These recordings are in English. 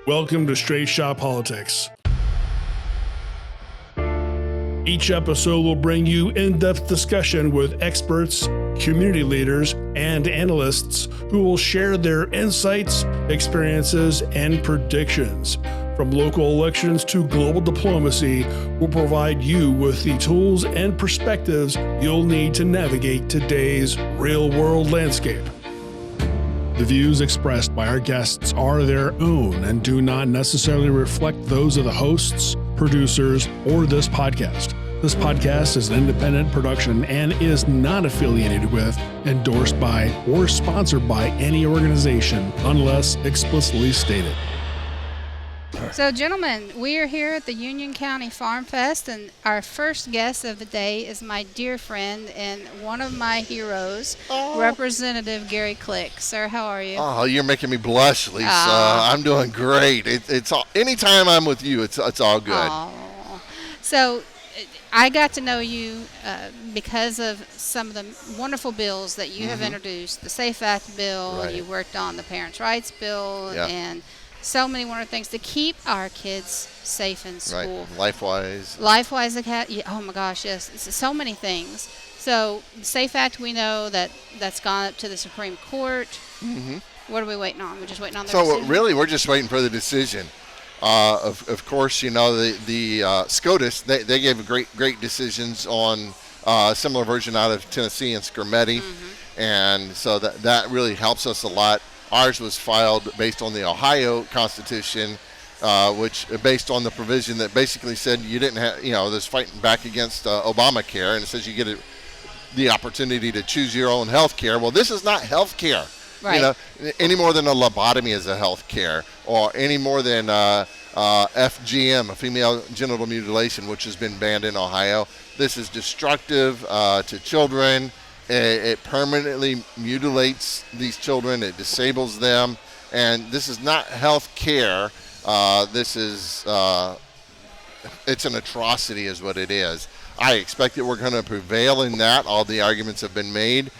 Welcome to Straight Shot Politics. Each episode will bring you in-depth discussion with experts, community leaders, and analysts who will share their insights, experiences, and predictions. From local elections to global diplomacy, we'll provide you with the tools and perspectives you'll need to navigate today's real-world landscape. The views expressed by our guests are their own and do not necessarily reflect those of the hosts, producers, or this podcast. This podcast is an independent production and is not affiliated with, endorsed by, or sponsored by any organization unless explicitly stated. So, gentlemen, we are here at the Union County Farm Fest, and our first guest of the day is my dear friend and one of my heroes, Representative Gary Click. Sir, how are you? Oh, you're making me blush, Lisa. I'm doing great. It's all, anytime I'm with you, it's all good. So, I got to know you because of some of the wonderful bills that you have introduced. The SAFE Act bill, Right. You worked on the Parents' Rights bill, and so many wonderful things to keep our kids safe in school. Right. LifeWise. LifeWise, oh my gosh, yes. It's so many things. So, the SAFE Act, we know that's gone up to the Supreme Court. Mm-hmm. What are we waiting on? We're just waiting on their decision? Really, we're just waiting for the decision. Of course, you know, the SCOTUS, they gave great decisions on a similar version out of Tennessee and Scarametti. And so that really helps us a lot. Ours was filed based on the Ohio Constitution, which based on the provision that basically said you didn't have, this fighting back against Obamacare, and it says you get the opportunity to choose your own health care. Well, this is not health care. Right. Any more than a lobotomy is a health care, or any more than FGM, a female genital mutilation, which has been banned in Ohio. This is destructive to children. It permanently mutilates these children. It disables them. And this is not health care. This is, it's an atrocity is what it is. I expect that we're going to prevail in that. All the arguments have been made.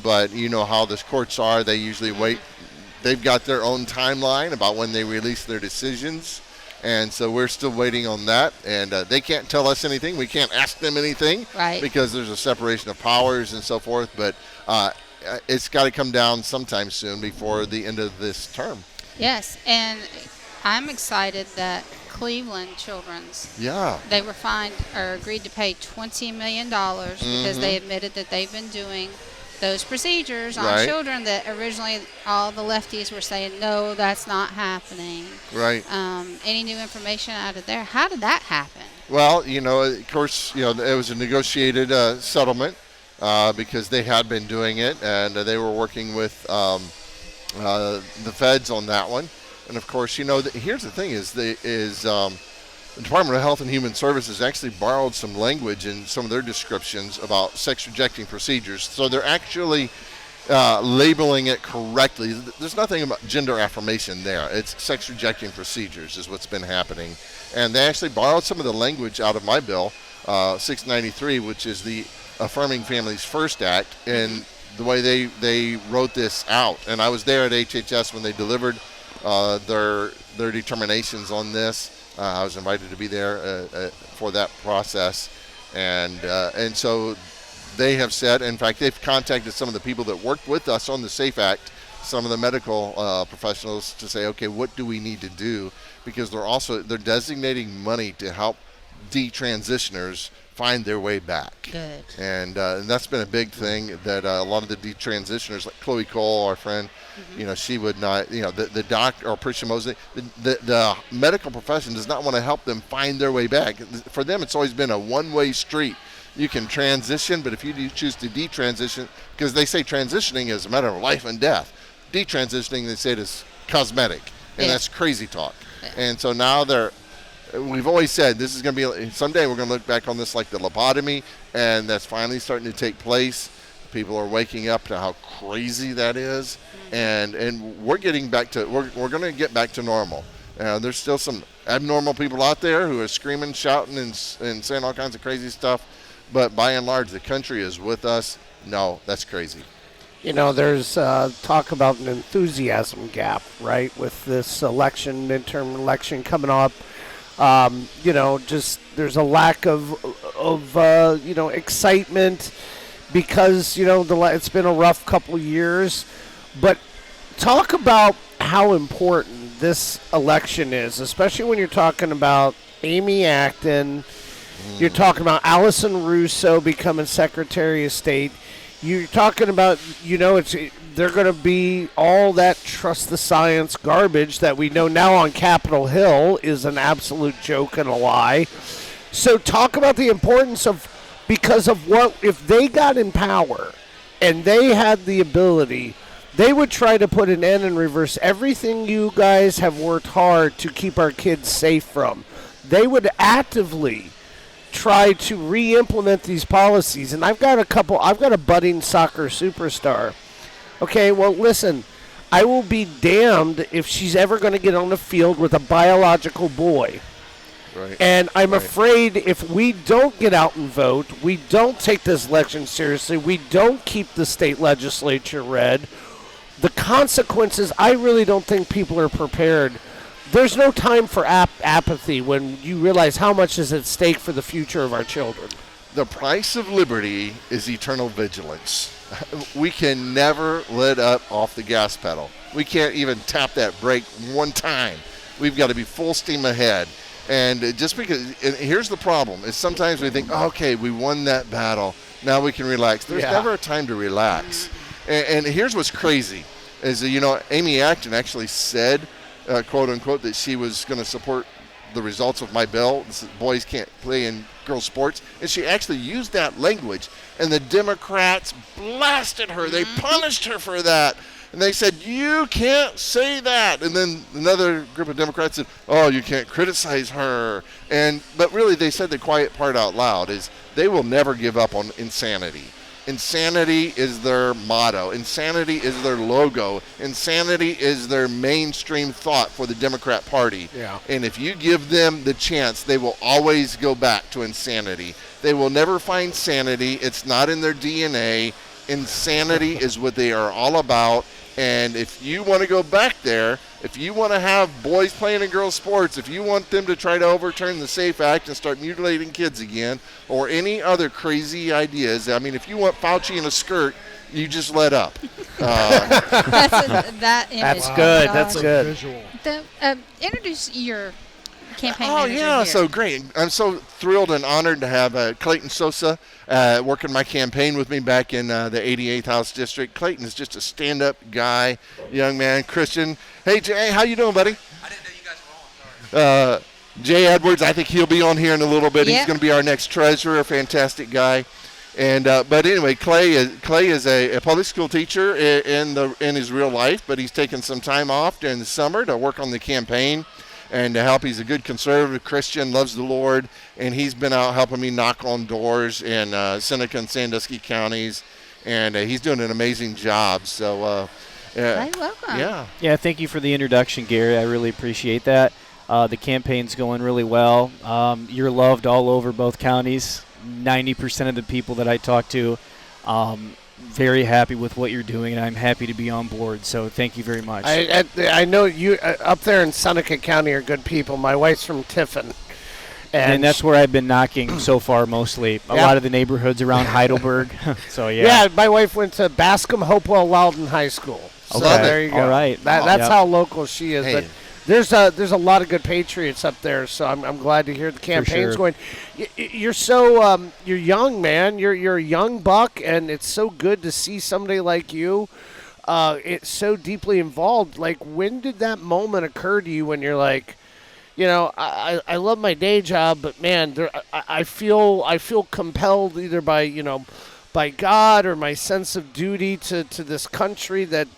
But you know how the courts are. They usually wait. They've got their own timeline about when they release their decisions. And so we're still waiting on that. And they can't tell us anything. We can't ask them anything. Right. Because there's a separation of powers and so forth. But it's got to come down sometime soon before the end of this term. Yes, and I'm excited that Cleveland Children's, they were fined or agreed to pay $20 million because they admitted that they've been doing those procedures on children that originally all the lefties were saying, no, that's not happening. Right. Any new information out of there? How did that happen? Well, of course, it was a negotiated settlement because they had been doing it, and they were working with the feds on that one. And, of course, here's the thing the Department of Health and Human Services actually borrowed some language in some of their descriptions about sex-rejecting procedures. So they're actually labeling it correctly. There's nothing about gender affirmation there. It's sex-rejecting procedures is what's been happening. And they actually borrowed some of the language out of my bill, 693, which is the Affirming Families First Act, and the way they wrote this out. And I was there at HHS when they delivered their determinations on this. I was invited to be there for that process, and so they have said. In fact, they've contacted some of the people that worked with us on the SAFE Act, some of the medical professionals, to say, okay, what do we need to do? Because they're designating money to help detransitioners find their way back. Good. And that's been a big thing that a lot of the detransitioners, like Chloe Cole, our friend, she would not, the doctor, or Prisha Mosley, the medical profession does not want to help them find their way back. For them, it's always been a one-way street. You can transition, but if you choose to detransition, because they say transitioning is a matter of life and death. Detransitioning, they say, it is cosmetic, and that's crazy talk. Yeah. And so now we've always said this is going to be, someday we're going to look back on this like the lobotomy, and that's finally starting to take place. People are waking up to how crazy that is, and we're getting back to, we're going to get back to normal. There's still some abnormal people out there who are screaming, shouting, and saying all kinds of crazy stuff, but by and large, the country is with us. No, that's crazy. there's talk about an enthusiasm gap, right, with this election, midterm election coming up. Just there's a lack of excitement because, it's been a rough couple years. But talk about how important this election is, especially when you're talking about Amy Acton. You're talking about Allison Russo becoming Secretary of State. You're talking about, they're going to be all that trust the science garbage that we know now on Capitol Hill is an absolute joke and a lie. So talk about the importance of, because of what, if they got in power and they had the ability, they would try to put an end and reverse everything you guys have worked hard to keep our kids safe from. They would actively try to re-implement these policies. And I've got a budding soccer superstar. Okay, well, listen, I will be damned if she's ever going to get on the field with a biological boy. Right. And I'm afraid if we don't get out and vote, we don't take this election seriously, we don't keep the state legislature red, the consequences, I really don't think people are prepared. There's no time for apathy when you realize how much is at stake for the future of our children. The price of liberty is eternal vigilance. We can never let up off the gas pedal. We can't even tap that brake one time. We've got to be full steam ahead. And just because, and here's the problem, is sometimes we think, okay, we won that battle, now we can relax. There's never a time to relax. And here's what's crazy, is Amy Acton actually said, quote unquote, that she was going to support the results of my bill. This is, boys can't play in girls' sports. And she actually used that language. And the Democrats blasted her. They punished her for that. And they said, you can't say that. And then another group of Democrats said, oh, you can't criticize her. But really, they said the quiet part out loud is they will never give up on insanity. Insanity is their motto. Insanity is their logo. Insanity is their mainstream thought for the Democrat Party. Yeah. And if you give them the chance, they will always go back to insanity. They will never find sanity. It's not in their DNA. Insanity is what they are all about. And if you want to go back there, if you want to have boys playing in girls' sports, if you want them to try to overturn the SAFE Act and start mutilating kids again, or any other crazy ideas, I mean, if you want Fauci in a skirt, you just let up. That's good. That's good. Introduce your campaign manager here. So great. I'm so thrilled and honored to have Clayton Sosa working my campaign with me back in the 88th House District. Clayton is just a stand-up guy, young man, Christian. Hey, Jay, how you doing, buddy? I didn't know you guys were on. Sorry. Jay Edwards, I think he'll be on here in a little bit. Yep. He's going to be our next treasurer, fantastic guy. And but anyway, Clay is a public school teacher in his real life, but he's taken some time off during the summer to work on the campaign and to help. He's a good conservative Christian, loves the Lord, and he's been out helping me knock on doors in Seneca and Sandusky counties, and he's doing an amazing job. So, welcome. Yeah, thank you for the introduction, Gary. I really appreciate that. The campaign's going really well. You're loved all over both counties. 90% of the people that I talk to, very happy with what you're doing, and I'm happy to be on board. So thank you very much. I know you up there in Seneca County are good people. My wife's from Tiffin. And that's where I've been knocking so far mostly. A lot of the neighborhoods around Heidelberg. So, yeah. Yeah, my wife went to Bascom Hopewell Loudon High School. So there you go. All right. That's how local she is. Hey. But there's a lot of good patriots up there, so I'm glad to hear the campaign's going. You're so you're young, man. You're a young buck, and it's so good to see somebody like you. It's so deeply involved. Like, when did that moment occur to you when you're like, I love my day job, but man, I feel compelled either by God or my sense of duty to this country that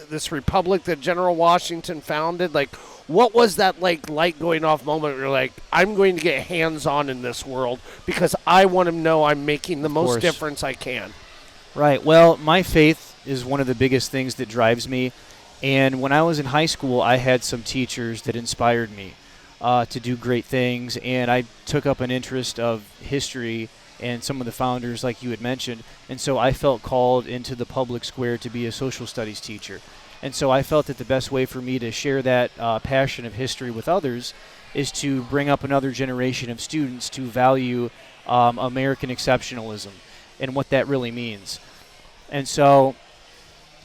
this republic that General Washington founded. Like, what was that light going off moment where you're like, I'm going to get hands-on in this world because I want to know I'm making the most difference I can? Right. Well, my faith is one of the biggest things that drives me. And when I was in high school, I had some teachers that inspired me to do great things. And I took up an interest of history and some of the founders like you had mentioned. And so I felt called into the public square to be a social studies teacher. And so I felt that the best way for me to share that passion of history with others is to bring up another generation of students to value American exceptionalism and what that really means. And so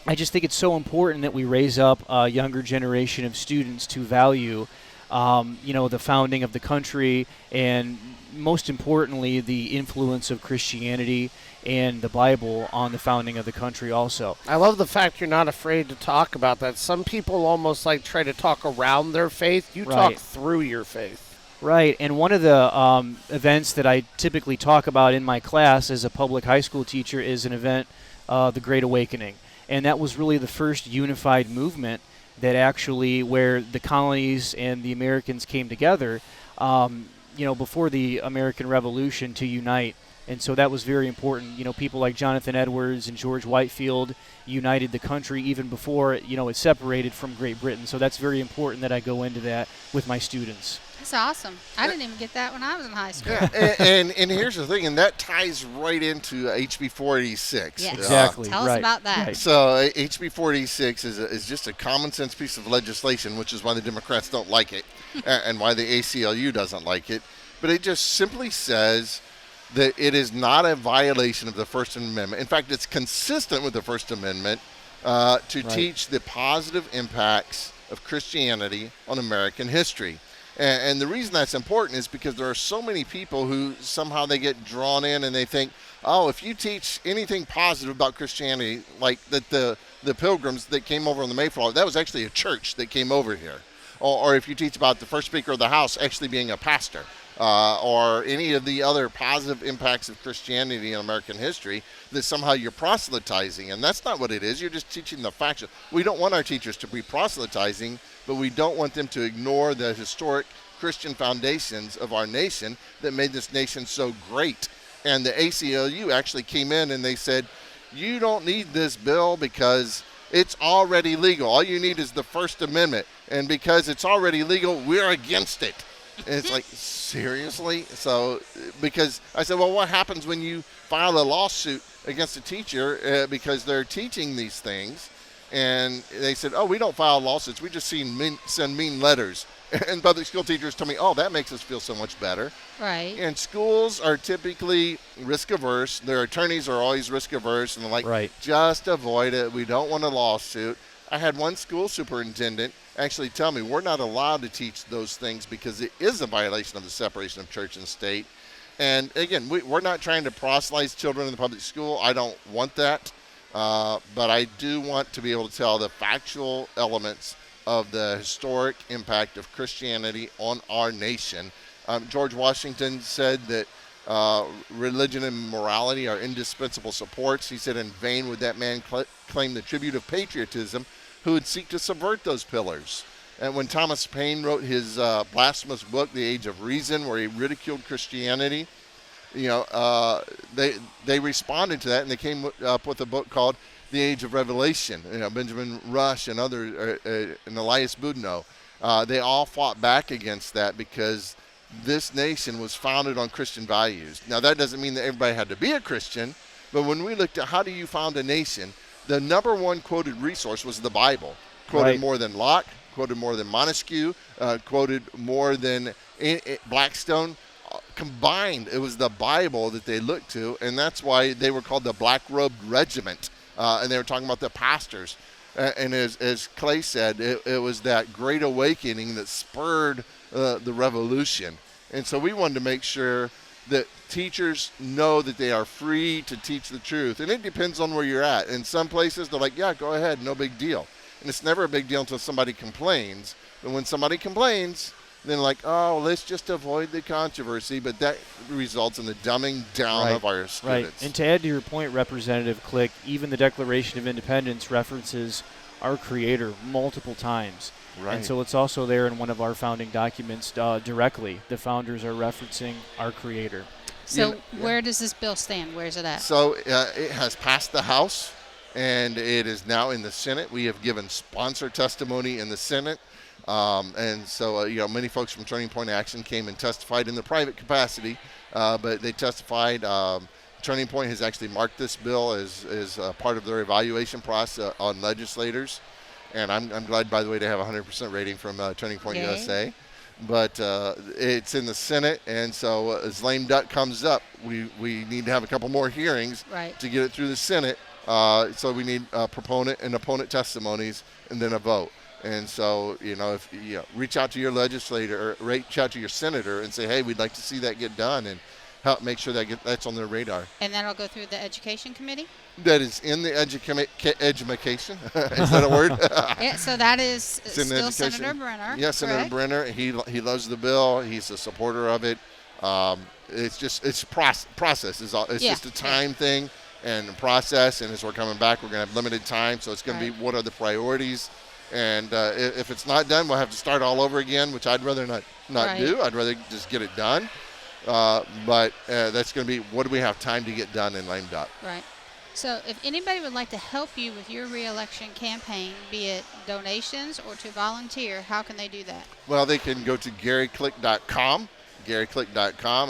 I just think it's so important that we raise up a younger generation of students to value, the founding of the country, and most importantly, the influence of Christianity and the Bible on the founding of the country also. I love the fact you're not afraid to talk about that. Some people almost like try to talk around their faith. You talk through your faith. Right, and one of the events that I typically talk about in my class as a public high school teacher is an event, the Great Awakening. And that was really the first unified movement that actually, where the colonies and the Americans came together, before the American Revolution to unite. And so that was very important. People like Jonathan Edwards and George Whitefield united the country even before, it separated from Great Britain. So that's very important that I go into that with my students. That's awesome. I didn't even get that when I was in high school. Yeah, and here's the thing, and that ties right into HB 486. Yes. Exactly. Tell us about that. Right. So HB 486 is just a common sense piece of legislation, which is why the Democrats don't like it and why the ACLU doesn't like it. But it just simply says that it is not a violation of the First Amendment. In fact, it's consistent with the First Amendment to teach the positive impacts of Christianity on American history. And the reason that's important is because there are so many people who somehow they get drawn in and they think, oh, if you teach anything positive about Christianity, like that the Pilgrims that came over on the Mayflower, that was actually a church that came over here. Or if you teach about the first Speaker of the House actually being a pastor, or any of the other positive impacts of Christianity in American history, that somehow you're proselytizing. And that's not what it is. You're just teaching the facts. We don't want our teachers to be proselytizing, but we don't want them to ignore the historic Christian foundations of our nation that made this nation so great. And the ACLU actually came in and they said, you don't need this bill because it's already legal. All you need is the First Amendment. And because it's already legal, we're against it. And it's like, seriously? So, because I said, well, what happens when you file a lawsuit against a teacher because they're teaching these things? And they said, oh, we don't file lawsuits. We just send mean letters. And public school teachers told me, oh, that makes us feel so much better. Right. And schools are typically risk averse. Their attorneys are always risk averse. And they're like, just avoid it. We don't want a lawsuit. I had one school superintendent actually tell me we're not allowed to teach those things because it is a violation of the separation of church and state. And again, we're not trying to proselytize children in the public school. I don't want that. But I do want to be able to tell the factual elements of the historic impact of Christianity on our nation. George Washington said that religion and morality are indispensable supports. He said, in vain would that man claim the tribute of patriotism who would seek to subvert those pillars. And when Thomas Paine wrote his blasphemous book, The Age of Reason, where he ridiculed Christianity, they responded to that, and they came up with a book called The Age of Revelation. Benjamin Rush and others, and Elias Boudinot, they all fought back against that because this nation was founded on Christian values. Now, that doesn't mean that everybody had to be a Christian, but when we looked at how do you found a nation, the number one quoted resource was the Bible. Quoted more than Locke, quoted more than Montesquieu, quoted more than Blackstone. Combined, it was the Bible that they looked to, and that's why they were called the Black-Robed Regiment, and they were talking about the pastors. And as Clay said, it was that great awakening that spurred the revolution. And so we wanted to make sure that teachers know that they are free to teach the truth. And it depends on where you're at. In some places, they're like, yeah, go ahead, no big deal. And it's never a big deal until somebody complains. But when somebody complains, then like, oh, let's just avoid the controversy. But that results in the dumbing down of our students. Right. And to add to your point, Representative Click, even the Declaration of Independence references our Creator multiple times. Right. And so it's also there in one of our founding documents directly. The founders are referencing our Creator. So where does this bill stand? Where's it at? So it has passed the House. and it is now in the Senate. We have given sponsor testimony in the Senate. And so, many folks from Turning Point Action came and testified in their private capacity, but they testified. Turning Point has actually marked this bill as part of their evaluation process on legislators. And I'm glad, by the way, to have a 100% rating from Turning Point USA. But it's in the Senate, and so as lame duck comes up, we need to have a couple more hearings to get it through the Senate. So we need proponent and opponent testimonies and then a vote. And so, if you reach out to your legislator or reach out to your senator and say, hey, we'd like to see that get done, and help make sure that's on their radar. And that'll go through the Education Committee? That is in the education. Is that a word? Yeah, so that is still Senator Brenner. Yeah, Senator Brenner. He loves the bill. He's a supporter of it. It's process. It's just a time thing and a process. And as we're coming back, we're going to have limited time. So it's going to be what are the priorities. And if it's not done, we'll have to start all over again, which I'd rather not do. I'd rather just get it done. But that's going to be what do we have time to get done in lame duck. Right. So if anybody would like to help you with your re-election campaign, be it donations or to volunteer, how can they do that? Well, they can go to garyclick.com,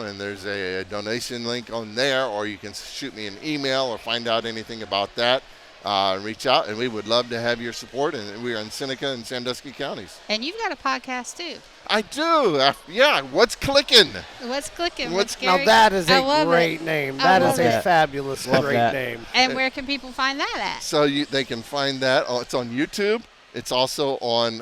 and there's a donation link on there, or you can shoot me an email or find out anything about that. Reach out, and we would love to have your support. And we are in Seneca and Sandusky counties. And you've got a podcast too. I do. Yeah. What's clicking? What's clicking? Now that is a great name. That is a fabulous, great name. And where can people find that at? So they can find that. It's on YouTube. It's also on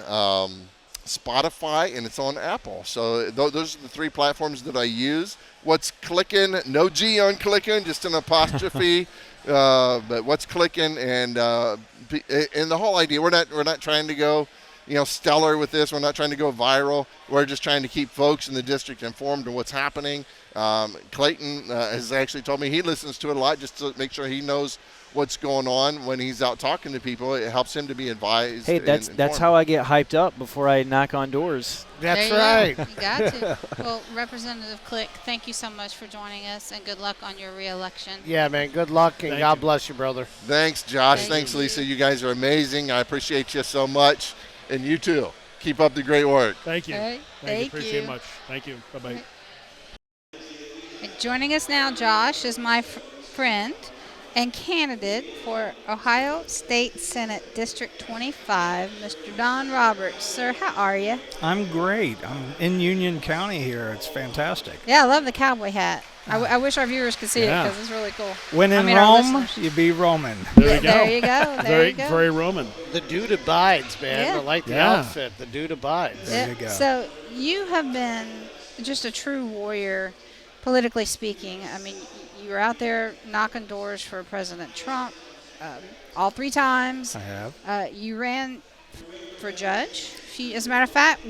Spotify, and it's on Apple. So those are the three platforms that I use. What's clicking? No G on clicking, just an apostrophe. But what's clicking, and the whole idea, we're not trying to go, stellar with this. We're not trying to go viral. We're just trying to keep folks in the district informed of what's happening. Clayton has actually told me he listens to it a lot just to make sure he knows what's going on when he's out talking to people. It helps him to be advised. Hey, that's how I get hyped up before I knock on doors. That's right. You got to. Well, Representative Click, thank you so much for joining us, and good luck on your re-election. Yeah, man. Good luck, and God bless you, brother. Thanks, Josh. Thanks, Lisa. You guys are amazing. I appreciate you so much, and you too. Keep up the great work. Thank you. Right. Thank you. Appreciate it much. Thank you. Bye-bye. Joining us now, Josh, is my friend and candidate for Ohio State Senate District 25, Mr. Don Roberts. Sir, how are you? I'm great. I'm in Union County here. It's fantastic. Yeah, I love the cowboy hat. I wish our viewers could see it because it's really cool. When in Rome, you be Roman. There you go. There you go. There you go. Very Roman. The dude abides, man. Yeah. I like the outfit. The dude abides. There you go. So you have been just a true warrior, politically speaking. I mean, you were out there knocking doors for President Trump all three times. I have. You ran for judge. As a matter of fact,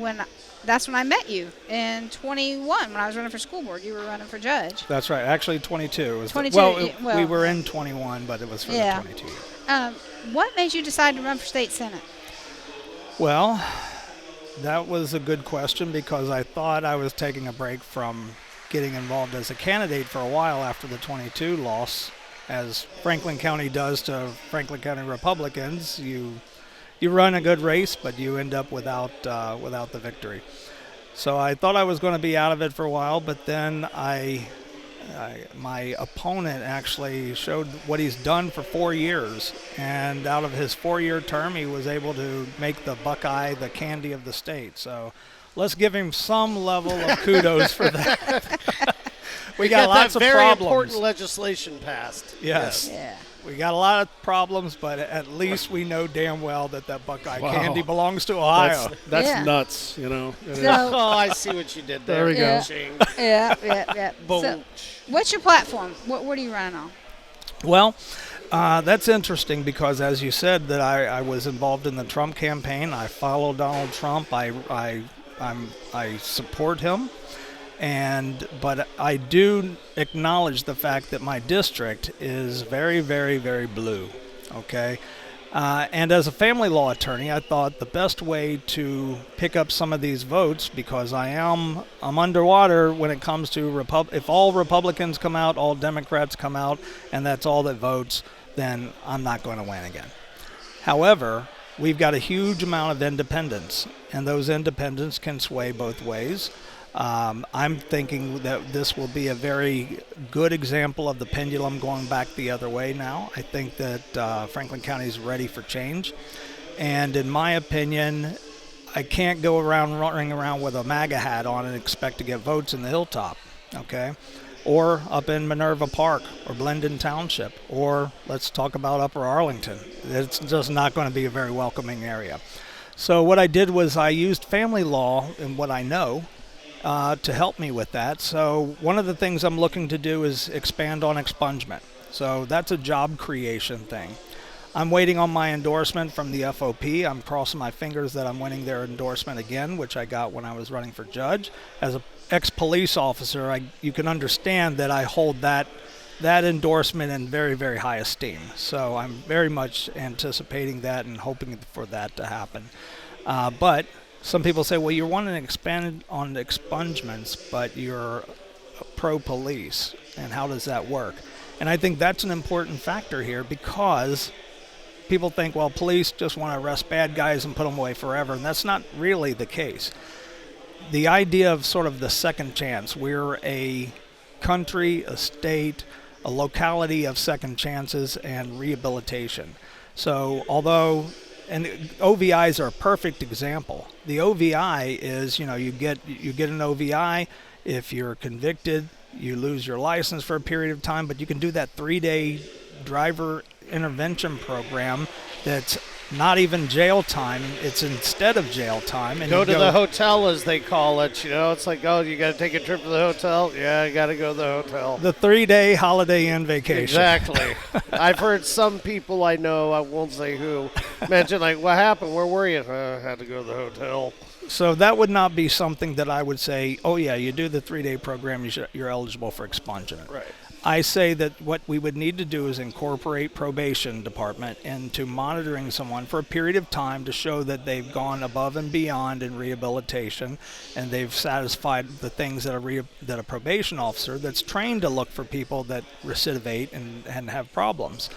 that's when I met you in 21 when I was running for school board. You were running for judge. That's right. Actually, 22. It was 22. We were in 21, but it was for the 22 year. What made you decide to run for state senate? Well, that was a good question because I thought I was taking a break from getting involved as a candidate for a while after the 22 loss, as Franklin County does to Franklin County Republicans. You run a good race, but you end up without the victory. So I thought I was going to be out of it for a while, but then my opponent actually showed what he's done for 4 years, and out of his 4-year term, he was able to make the Buckeye the candy of the state. So let's give him some level of kudos for that. we got lots of very problems. Important legislation passed. Yes. Yeah. We got a lot of problems, but at least we know damn well that Buckeye candy belongs to Ohio. That's nuts, So, I see what you did there. There we go. Yeah. So, what's your platform? What are you running on? Well, that's interesting because, as you said, that I was involved in the Trump campaign. I follow Donald Trump. I support him. But I do acknowledge the fact that my district is very, very, very blue, okay? And as a family law attorney, I thought the best way to pick up some of these votes, because I'm underwater when it comes to if all Republicans come out, all Democrats come out, and that's all that votes, then I'm not going to win again. However, we've got a huge amount of independents, and those independents can sway both ways. I'm thinking that this will be a very good example of the pendulum going back the other way now. I think that Franklin County is ready for change. And in my opinion, I can't go around running around with a MAGA hat on and expect to get votes in the Hilltop, okay? Or up in Minerva Park or Blendon Township, or let's talk about Upper Arlington. It's just not going to be a very welcoming area. So what I did was I used family law and what I know to help me with that. So one of the things I'm looking to do is expand on expungement. So that's a job creation thing. I'm waiting on my endorsement from the FOP. I'm crossing my fingers that I'm winning their endorsement again, which I got when I was running for judge. As an ex-police officer, you can understand that I hold that endorsement in very, very high esteem. So I'm very much anticipating that and hoping for that to happen. But some people say, well, you're wanting to expand on expungements, but you're pro-police, and how does that work? And I think that's an important factor here, because people think, well, police just want to arrest bad guys and put them away forever, and that's not really the case. The idea of sort of the second chance, we're a country, a state, a locality of second chances and rehabilitation. So although, and OVIs are a perfect example. The OVI is, you get an OVI. If you're convicted, you lose your license for a period of time, but you can do that 3-day driver intervention program that's not even jail time. It's instead of jail time. And go to the hotel, as they call it. It's like, oh, you got to take a trip to the hotel? Yeah, you got to go to the hotel. The 3-day Holiday Inn vacation. Exactly. I've heard some people I know, I won't say who, mention, like, what happened? Where were you? I had to go to the hotel. So that would not be something that I would say, oh, yeah, you do the 3-day program, you're eligible for expungement. Right. I say that what we would need to do is incorporate probation department into monitoring someone for a period of time to show that they've gone above and beyond in rehabilitation, and they've satisfied the things that a probation officer that's trained to look for people that recidivate and have problems.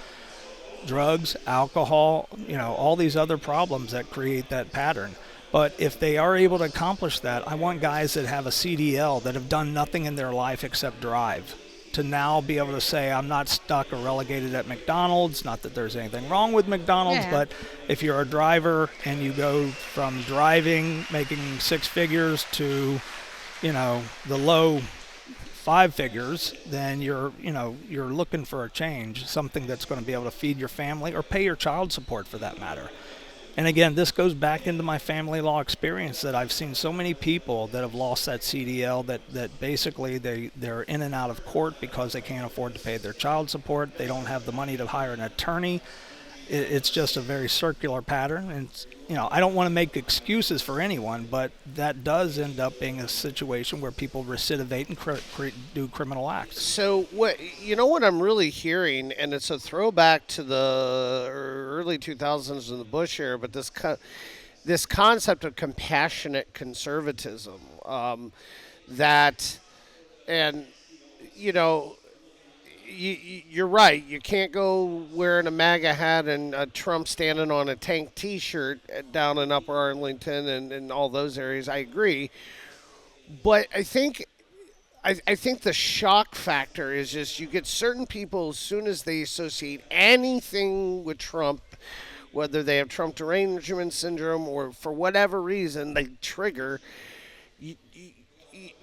Drugs, alcohol, all these other problems that create that pattern. But if they are able to accomplish that, I want guys that have a CDL that have done nothing in their life except drive, to now be able to say, I'm not stuck or relegated at McDonald's. Not that there's anything wrong with McDonald's, but if you're a driver and you go from driving, making 6 figures to, the low 5 figures, then you're looking for a change, something that's going to be able to feed your family or pay your child support for that matter. And again, this goes back into my family law experience, that I've seen so many people that have lost that CDL that basically they're in and out of court because they can't afford to pay their child support. They don't have the money to hire an attorney. It's just a very circular pattern. And I don't want to make excuses for anyone, but that does end up being a situation where people recidivate and do criminal acts. So what I'm really hearing, and it's a throwback to the early 2000s in the Bush era, but this concept of compassionate conservatism, you're right. You can't go wearing a MAGA hat and a Trump standing on a tank T-shirt down in Upper Arlington and all those areas. I agree, but I think the shock factor is just you get certain people, as soon as they associate anything with Trump, whether they have Trump derangement syndrome or for whatever reason they trigger.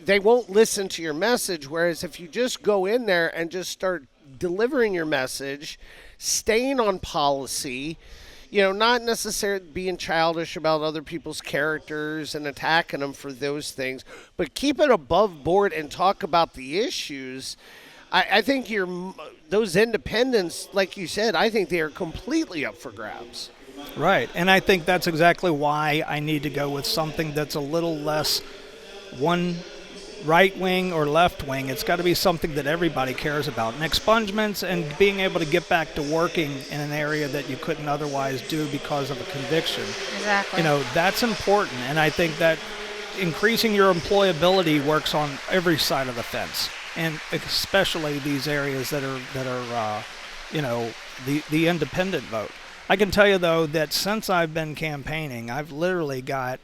They won't listen to your message, whereas if you just go in there and just start delivering your message, staying on policy, not necessarily being childish about other people's characters and attacking them for those things, but keep it above board and talk about the issues, I think those independents, like you said, I think they are completely up for grabs. Right, and I think that's exactly why I need to go with something that's a little less one right wing or left wing. It's got to be something that everybody cares about. And expungements and being able to get back to working in an area that you couldn't otherwise do because of a conviction. Exactly. That's important. And I think that increasing your employability works on every side of the fence, and especially these areas that are the independent vote. I can tell you, though, that since I've been campaigning, I've literally got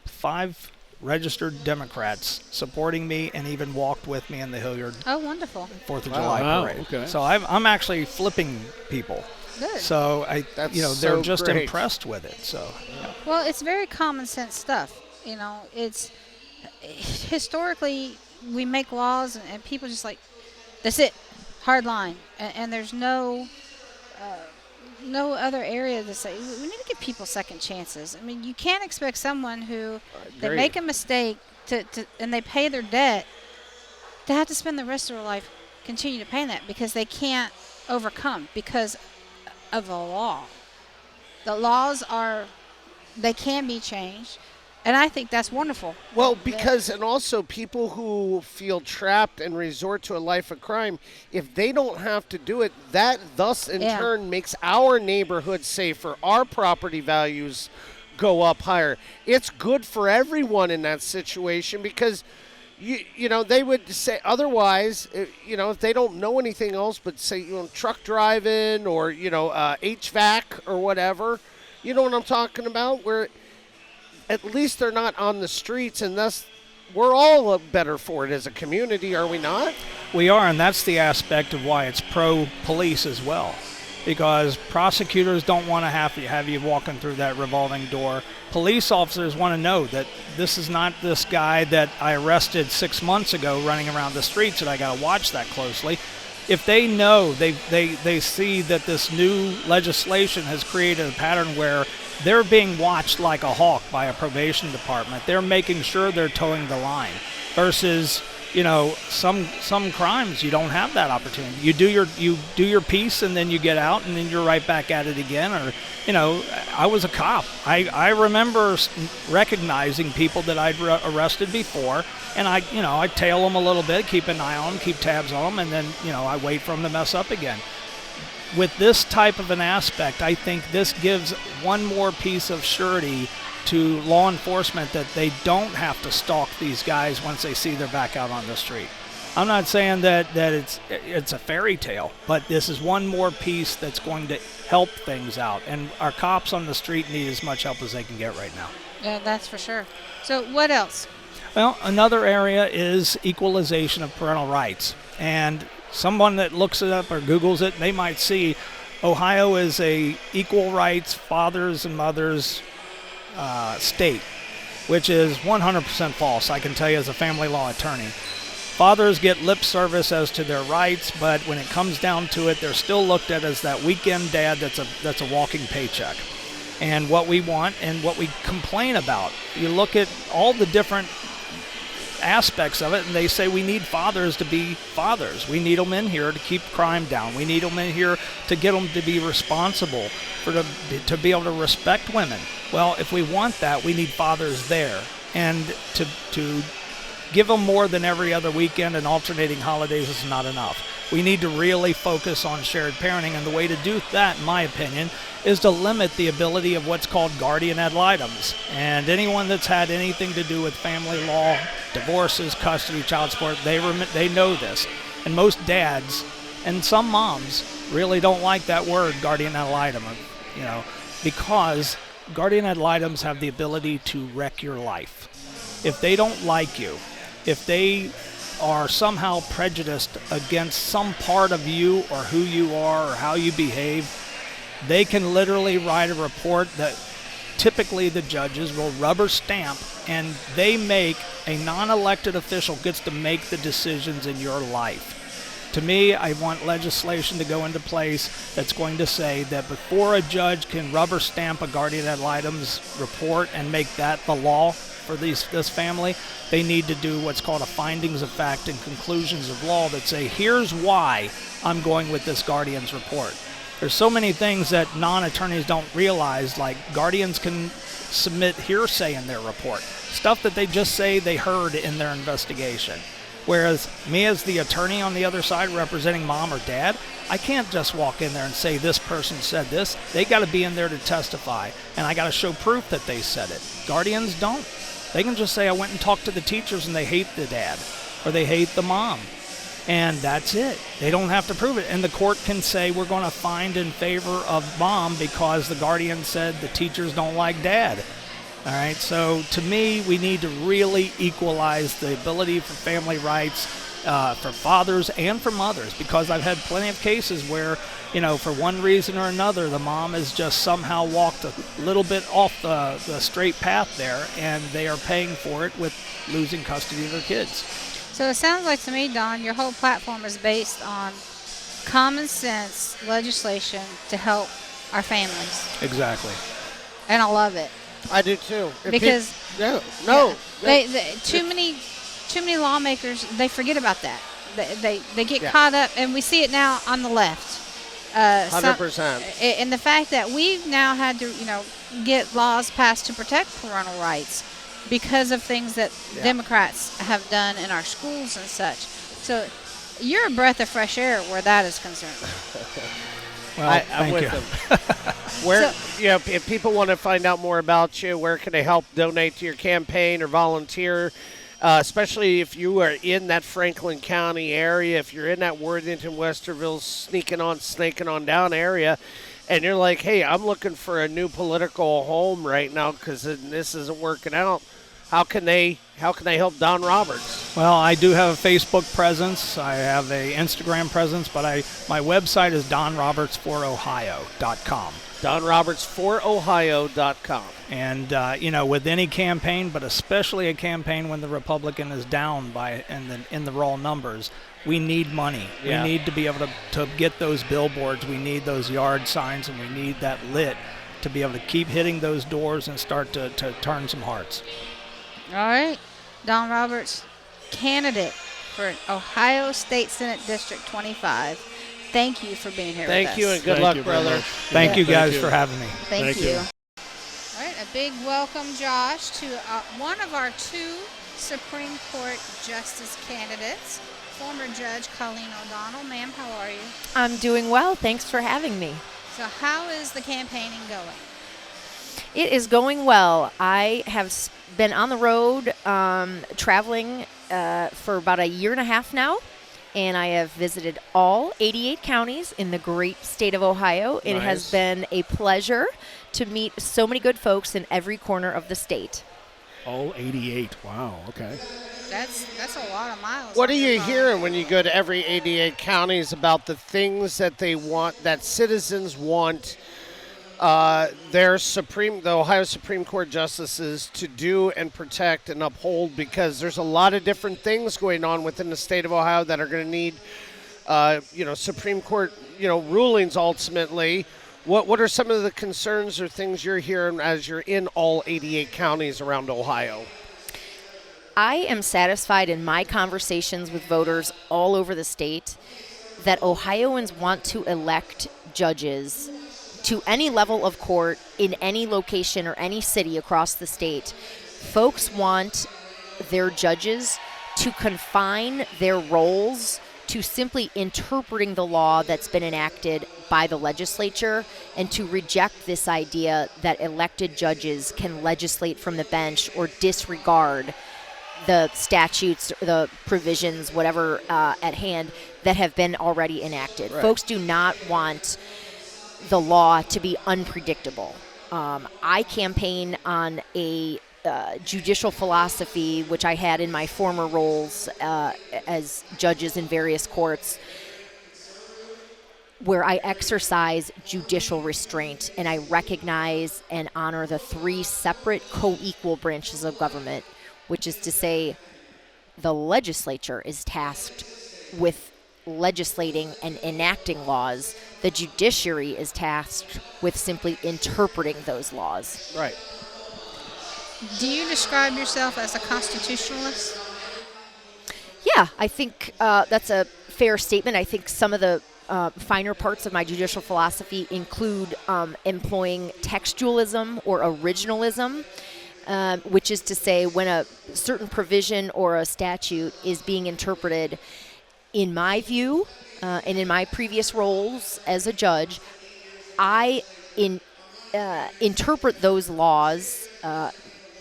5 registered Democrats supporting me and even walked with me in the Hilliard. Oh, wonderful. 4th of July parade. Okay. So I'm actually flipping people. Good. So they're just great. impressed with it. So. Yeah. Well, it's very common sense stuff. It's historically we make laws and people just like, that's it, hard line, and there's no other area to say we need to give people second chances. I mean, you can't expect someone who they make a mistake and they pay their debt to have to spend the rest of their life continue to pay that because they can't overcome because of the law. The laws they can be changed, and I think that's wonderful. Well, and also people who feel trapped and resort to a life of crime, if they don't have to do it, that thus in turn makes our neighborhood safer, our property values go up higher. It's good for everyone in that situation because they would say otherwise, if they don't know anything else but say, truck driving or, HVAC or whatever, you know what I'm talking about? Where at least they're not on the streets, and thus we're all better for it as a community, are we not? We are, and that's the aspect of why it's pro-police as well. Because prosecutors don't want to have you walking through that revolving door. Police officers want to know that this is not this guy that I arrested 6 months ago running around the streets, and I got to watch that closely. If they know, they see that this new legislation has created a pattern where they're being watched like a hawk by a probation department. They're making sure they're towing the line versus some crimes you don't have that opportunity. You do your piece and then you get out and then you're right back at it again. Or I was a cop. I remember recognizing people that I'd arrested before, and I tail them a little bit, keep an eye on them, keep tabs on them, and then I wait for them to mess up again. With this type of an aspect, I think this gives one more piece of surety to law enforcement that they don't have to stalk these guys once they see they're back out on the street. I'm not saying that it's a fairy tale, but this is one more piece that's going to help things out. And our cops on the street need as much help as they can get right now. Yeah, that's for sure. So what else? Well, another area is equalization of parental rights. And someone that looks it up or Googles it, they might see Ohio is a equal rights fathers and mothers state, which is 100% false. I can tell you as a family law attorney. Fathers get lip service as to their rights, but when it comes down to it, they're still looked at as that weekend dad that's a walking paycheck. And what we want and what we complain about, you look at all the different aspects of it, and they say we need fathers to be fathers. We need them in here to keep crime down. We need them in here to get them to be responsible, to be able to respect women. Well, if we want that, we need fathers there. And to give them more than every other weekend and alternating holidays is not enough. We need to really focus on shared parenting, and the way to do that, in my opinion, is to limit the ability of what's called guardian ad litems. And anyone that's had anything to do with family law, divorces, custody, child support, they know this. And most dads and some moms really don't like that word, guardian ad litem, because guardian ad litems have the ability to wreck your life. If they don't like you, if they are somehow prejudiced against some part of you or who you are or how you behave, they can literally write a report that typically the judges will rubber stamp, and they make a non-elected official gets to make the decisions in your life. To me, I want legislation to go into place that's going to say that before a judge can rubber stamp a guardian ad litem's report and make that the law for this family, they need to do what's called a findings of fact and conclusions of law that say, here's why I'm going with this guardian's report. There's so many things that non-attorneys don't realize, like guardians can submit hearsay in their report, stuff that they just say they heard in their investigation. Whereas me as the attorney on the other side representing mom or dad, I can't just walk in there and say this person said this. They got to be in there to testify, and I got to show proof that they said it. Guardians don't. They can just say I went and talked to the teachers and they hate the dad or they hate the mom. And that's it. They don't have to prove it. And the court can say we're going to find in favor of mom because the guardian said the teachers don't like dad. All right, so to me, we need to really equalize the ability for family rights for fathers and for mothers, because I've had plenty of cases where, for one reason or another, the mom has just somehow walked a little bit off the straight path there, and they are paying for it with losing custody of their kids. So it sounds like to me, Don, your whole platform is based on common sense legislation to help our families. Exactly. And I love it. I do too. Because too many lawmakers, they forget about that. They get caught up, and we see it now on the left. 100%. And the fact that we've now had to, get laws passed to protect parental rights because of things that Democrats have done in our schools and such. So you're a breath of fresh air where that is concerned. Well, I'm with them. If people want to find out more about you, where can they help donate to your campaign or volunteer? Especially if you are in that Franklin County area, if you're in that Worthington, Westerville, snaking on down area, and you're like, hey, I'm looking for a new political home right now because this isn't working out. How can they help Don Roberts? Well, I do have a Facebook presence. I have a Instagram presence, but my website is donroberts4ohio.com. donroberts4ohio.com. And with any campaign, but especially a campaign when the Republican is down in the raw numbers, we need money. Yeah. We need to be able to get those billboards. We need those yard signs, and we need that lit to be able to keep hitting those doors and start to turn some hearts. All right. Don Roberts, candidate for Ohio State Senate District 25. Thank you for being here with us. Thank you, and good luck, brother. Thank you guys for having me. Thank you. All right, a big welcome, Josh, to one of our two Supreme Court Justice candidates, former Judge Colleen O'Donnell. Ma'am, how are you? I'm doing well. Thanks for having me. So how is the campaigning going? It is going well. I have been on the road traveling for about a year and a half now, and I have visited all 88 counties in the great state of Ohio. It has been a pleasure to meet so many good folks in every corner of the state. All 88. Wow, okay. That's a lot of miles. What are you hearing when you go to every 88 counties about the things that they want, that citizens want the Ohio Supreme Court justices to do and protect and uphold? Because there's a lot of different things going on within the state of Ohio that are going to need, Supreme Court, rulings ultimately. What are some of the concerns or things you're hearing as you're in all 88 counties around Ohio? I am satisfied in my conversations with voters all over the state that Ohioans want to elect judges to any level of court in any location or any city across the state. Folks want their judges to confine their roles to simply interpreting the law that's been enacted by the legislature, and to reject this idea that elected judges can legislate from the bench or disregard the statutes, the provisions, whatever at hand that have been already enacted. Right. Folks do not want the law to be unpredictable. I campaign on a judicial philosophy, which I had in my former roles as judges in various courts, where I exercise judicial restraint, and I recognize and honor the three separate co-equal branches of government, which is to say the legislature is tasked with legislating and enacting laws. The judiciary is tasked with simply interpreting those laws. Right. Do you describe yourself as a constitutionalist? Yeah, I think that's a fair statement. I think some of the finer parts of my judicial philosophy include employing textualism or originalism, which is to say when a certain provision or a statute is being interpreted, in my view, and in my previous roles as a judge, I interpret those laws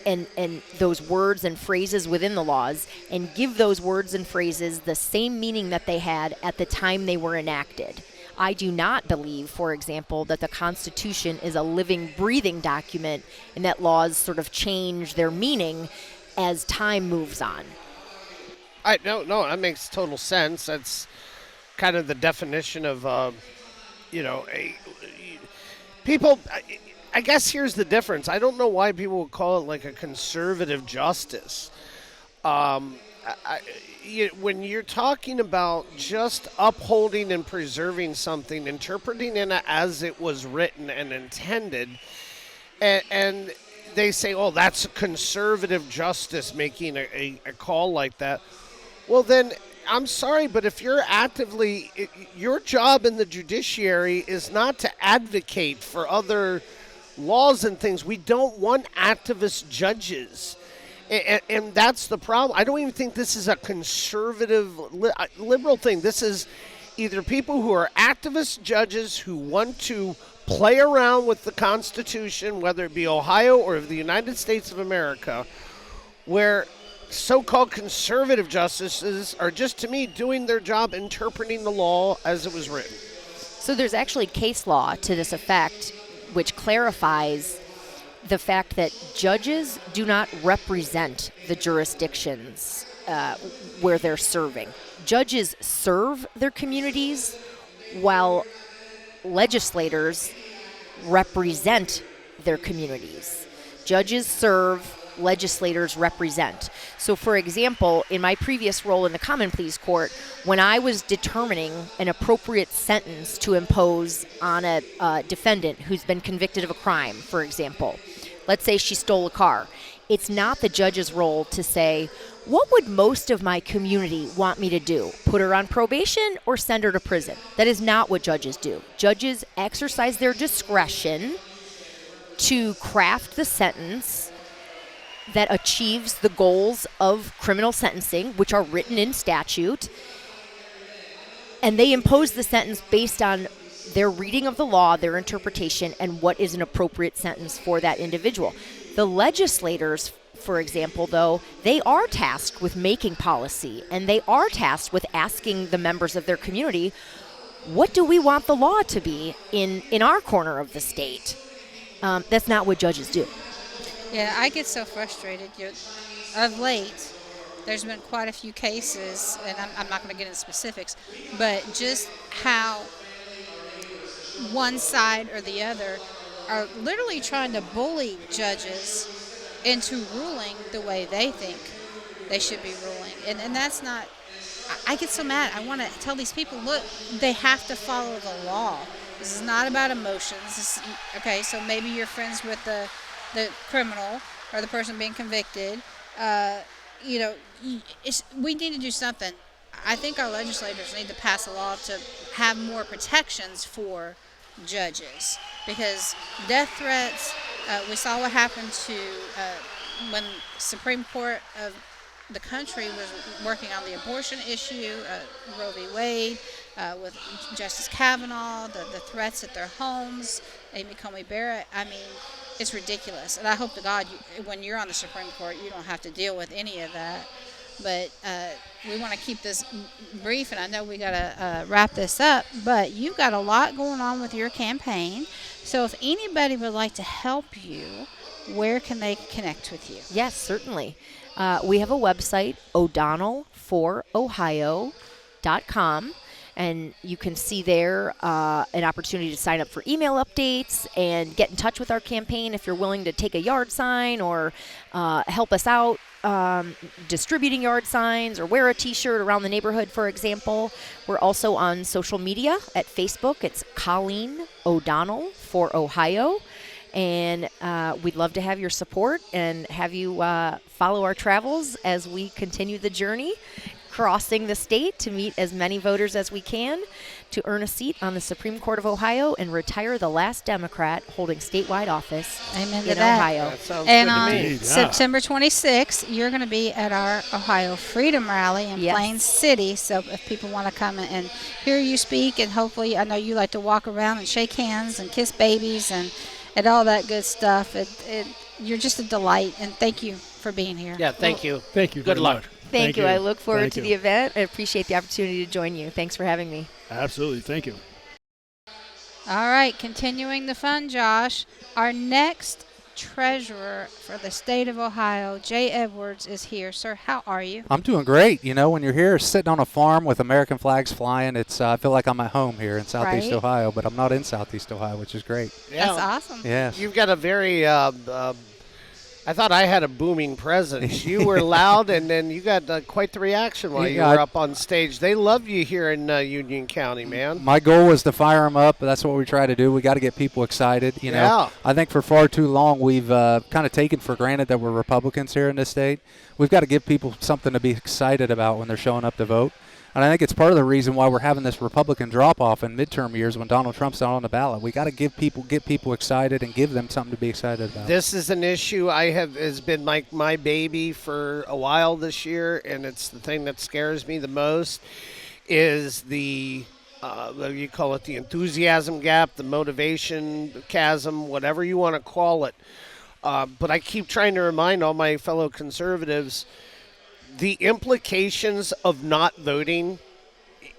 and those words and phrases within the laws and give those words and phrases the same meaning that they had at the time they were enacted. I do not believe, for example, that the Constitution is a living, breathing document and that laws sort of change their meaning as time moves on. No, that makes total sense. That's kind of the definition of, people. I guess here's the difference. I don't know why people would call it like a conservative justice. When you're talking about just upholding and preserving something, interpreting it as it was written and intended, and they say, oh, that's a conservative justice making a call like that. Well, then, I'm sorry, but if you're your job in the judiciary is not to advocate for other laws and things. We don't want activist judges. And that's the problem. I don't even think this is a conservative, liberal thing. This is either people who are activist judges who want to play around with the Constitution, whether it be Ohio or the United States of America, where so-called conservative justices are just, to me, doing their job interpreting the law as it was written. So there's actually case law to this effect, which clarifies the fact that judges do not represent the jurisdictions where they're serving. Judges serve their communities while legislators represent their communities. Judges serve, legislators represent. So, for example, in my previous role in the Common Pleas Court, when I was determining an appropriate sentence to impose on a defendant who's been convicted of a crime, for example, let's say she stole a car, it's not the judge's role to say, what would most of my community want me to do? Put her on probation or send her to prison? That is not what judges do. Judges exercise their discretion to craft the sentence that achieves the goals of criminal sentencing, which are written in statute, and they impose the sentence based on their reading of the law, their interpretation, and what is an appropriate sentence for that individual. The legislators, for example, though, they are tasked with making policy, and they are tasked with asking the members of their community, what do we want the law to be in our corner of the state? That's not what judges do. Yeah, I get so frustrated. Of late, there's been quite a few cases, and I'm not going to get into specifics, but just how one side or the other are literally trying to bully judges into ruling the way they think they should be ruling. And that's not, I get so mad. I want to tell these people, look, they have to follow the law. This is not about emotions. Okay, so maybe you're friends with the criminal or the person being convicted. We need to do something. I think our legislators need to pass a law to have more protections for judges, because death threats, we saw what happened to when Supreme Court of the country was working on the abortion issue, Roe v. Wade, with Justice Kavanaugh, the threats at their homes, Amy Coney Barrett. I mean, it's ridiculous. And I hope to God, when you're on the Supreme Court, you don't have to deal with any of that. But we want to keep this brief, and I know we got to wrap this up. But you've got a lot going on with your campaign. So if anybody would like to help you, where can they connect with you? Yes, certainly. We have a website, o'donnellforohio.com. And you can see there an opportunity to sign up for email updates and get in touch with our campaign if you're willing to take a yard sign or help us out distributing yard signs or wear a T-shirt around the neighborhood, for example. We're also on social media at Facebook. It's Colleen O'Donnell for Ohio. And we'd love to have your support and have you follow our travels as we continue the journey, crossing the state to meet as many voters as we can to earn a seat on the Supreme Court of Ohio and retire the last Democrat holding statewide office in Ohio. That sounds And good on to me. September 26th, you're going to be at our Ohio Freedom Rally in Plain City. So if people want to come and hear you speak, and hopefully, I know you like to walk around and shake hands and kiss babies and all that good stuff. you're just a delight, and thank you for being here. Yeah, thank you. Thank you. Good very luck. much. Thank you. I look forward Thank to you. the event. I appreciate the opportunity to join you. Thanks for having me. Absolutely. Thank you. All right, continuing the fun, Josh. Our next treasurer for the state of Ohio, Jay Edwards, is here. Sir, how are you? I'm doing great. You know, when you're here sitting on a farm with American flags flying, it's I feel like I'm at home here in Southeast Right. Ohio, but I'm not in Southeast Ohio, which is great. Yeah. That's awesome. Yes. You've got a very, I thought I had a booming presence. You were loud, and then you got quite the reaction while you Yeah, were up on stage. They love you here in Union County, man. My goal was to fire them up, but that's what we try to do. We got to get people excited. You know, Yeah. I think for far too long we've kind of taken for granted that we're Republicans here in this state. We've got to give people something to be excited about when they're showing up to vote. And I think it's part of the reason why we're having this Republican drop-off in midterm years when Donald Trump's not on the ballot. We got to get people excited and give them something to be excited about. This is an issue has been like my baby for a while this year, and it's the thing that scares me the most is the you call it the enthusiasm gap, the motivation chasm, whatever you want to call it. But I keep trying to remind all my fellow conservatives the implications of not voting.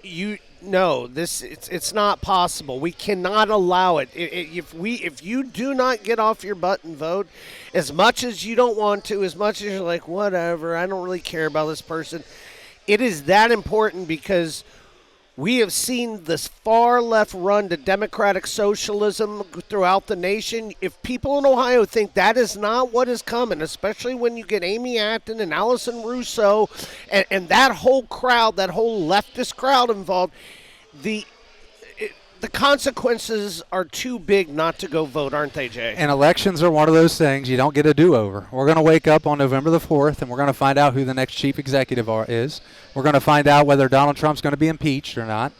It's not possible. We cannot allow it. If you do not get off your butt and vote, as much as you don't want to, as much as you're like, whatever, I don't really care about this person, it is that important because we have seen this far left run to democratic socialism throughout the nation. If people in Ohio think that is not what is coming, especially when you get Amy Acton and Allison Russo and that whole crowd, that whole leftist crowd involved, the consequences are too big not to go vote, aren't they, Jay? And elections are one of those things you don't get a do-over. We're going to wake up on November the 4th, and we're going to find out who the next chief executive is. We're going to find out whether Donald Trump's going to be impeached or not.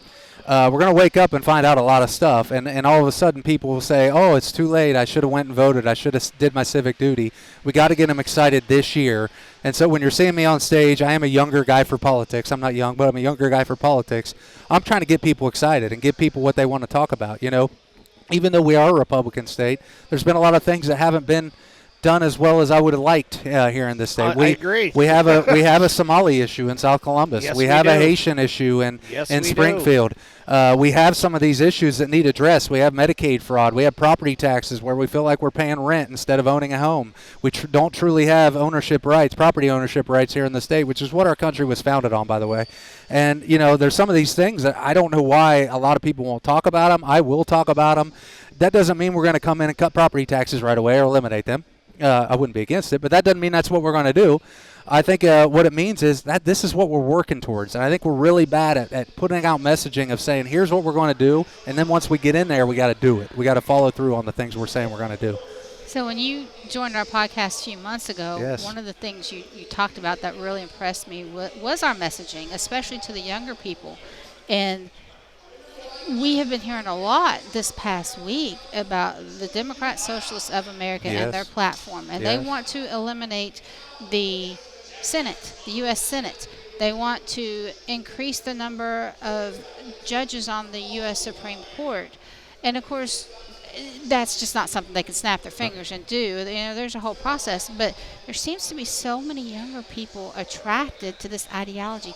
We're going to wake up and find out a lot of stuff, and all of a sudden people will say, oh, it's too late. I should have went and voted. I should have did my civic duty. We got to get them excited this year. And so when you're seeing me on stage, I am a younger guy for politics. I'm not young, but I'm a younger guy for politics. I'm trying to get people excited and give people what they want to talk about. You know, even though we are a Republican state, there's been a lot of things that haven't been done as well as I would have liked here in this state. I agree. We have a Somali issue in South Columbus. Yes, we we have do. a Haitian issue in Springfield. We have some of these issues that need addressed. We have Medicaid fraud. We have property taxes where we feel like we're paying rent instead of owning a home. We don't truly have ownership rights, property ownership rights here in the state, which is what our country was founded on, by the way. And, you know, there's some of these things that I don't know why a lot of people won't talk about them. I will talk about them. That doesn't mean we're going to come in and cut property taxes right away or eliminate them. I wouldn't be against it, but that doesn't mean that's what we're going to do. I think what it means is that this is what we're working towards, and I think we're really bad at putting out messaging of saying, here's what we're going to do, and then once we get in there, we got to do it. We got to follow through on the things we're saying we're going to do. So when you joined our podcast a few months ago, Yes. one of the things you talked about that really impressed me was our messaging, especially to the younger people. And we have been hearing a lot this past week about the Democrat Socialists of America and their platform. And they want to eliminate the Senate, the U.S. Senate. They want to increase the number of judges on the U.S. Supreme Court. And, of course, that's just not something they can snap their fingers and do. You know, there's a whole process. But there seems to be so many younger people attracted to this ideology.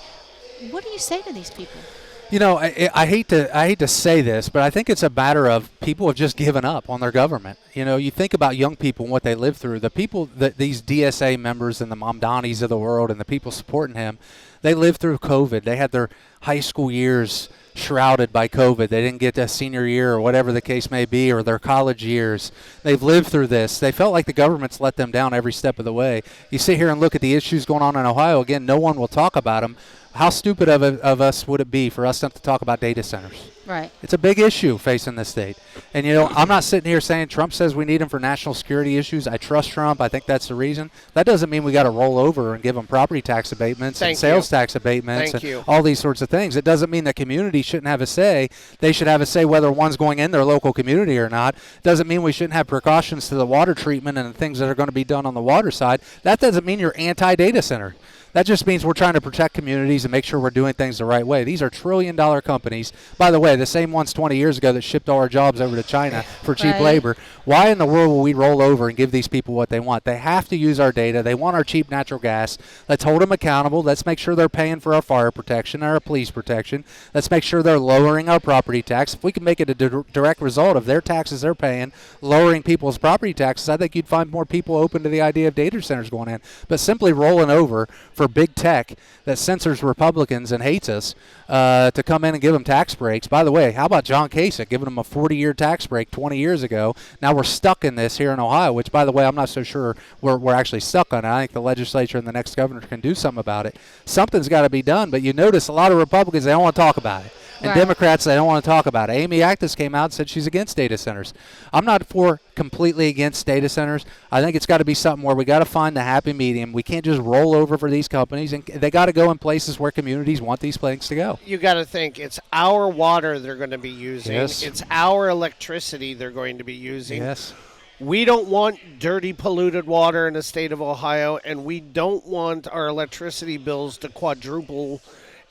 What do you say to these people? You know, I hate to say this, but I think it's a matter of people have just given up on their government. You know, you think about young people and what they live through. The people, these DSA members and the Mamdanis of the world and the people supporting him, they lived through COVID. They had their high school years shrouded by COVID. They didn't get a senior year or whatever the case may be, or their college years. They've lived through this. They felt like the government's let them down every step of the way. You sit here and look at the issues going on in Ohio. Again, no one will talk about them. How stupid of us would it be for us not to talk about data centers? Right. It's a big issue facing the state. And, you know, I'm not sitting here saying Trump says we need him for national security issues. I trust Trump. I think that's the reason. That doesn't mean we got to roll over and give them property tax abatements and sales tax abatements and all these sorts of things. It doesn't mean the community shouldn't have a say. They should have a say whether one's going in their local community or not. It doesn't mean we shouldn't have precautions to the water treatment and the things that are going to be done on the water side. That doesn't mean you're anti-data center. That just means we're trying to protect communities and make sure we're doing things the right way. These are trillion-dollar companies. By the way, way, the same ones 20 years ago that shipped all our jobs over to China for cheap labor. Why in the world will we roll over and give these people what they want? They have to use our data. They want our cheap natural gas. Let's hold them accountable. Let's make sure they're paying for our fire protection, our police protection. Let's make sure they're lowering our property tax. If we can make it a direct result of their taxes they're paying, lowering people's property taxes, I think you'd find more people open to the idea of data centers going in. But simply rolling over for big tech that censors Republicans and hates us to come in and give them tax breaks. By the way, how about John Kasich giving them a 40-year tax break 20 years ago? Now we're stuck in this here in Ohio, which, by the way, I'm not so sure we're actually stuck on it. I think the legislature and the next governor can do something about it. Something's got to be done, but you notice a lot of Republicans, they don't want to talk about it. And Democrats, they don't want to talk about it. Amy Actis came out and said she's against data centers. I'm not completely against data centers. I think it's got to be something where we got to find the happy medium. We can't just roll over for these companies, and they got to go in places where communities want these things to go. You got to think it's our water they're going to be using. Yes. It's our electricity they're going to be using. Yes. We don't want dirty, polluted water in the state of Ohio, and we don't want our electricity bills to quadruple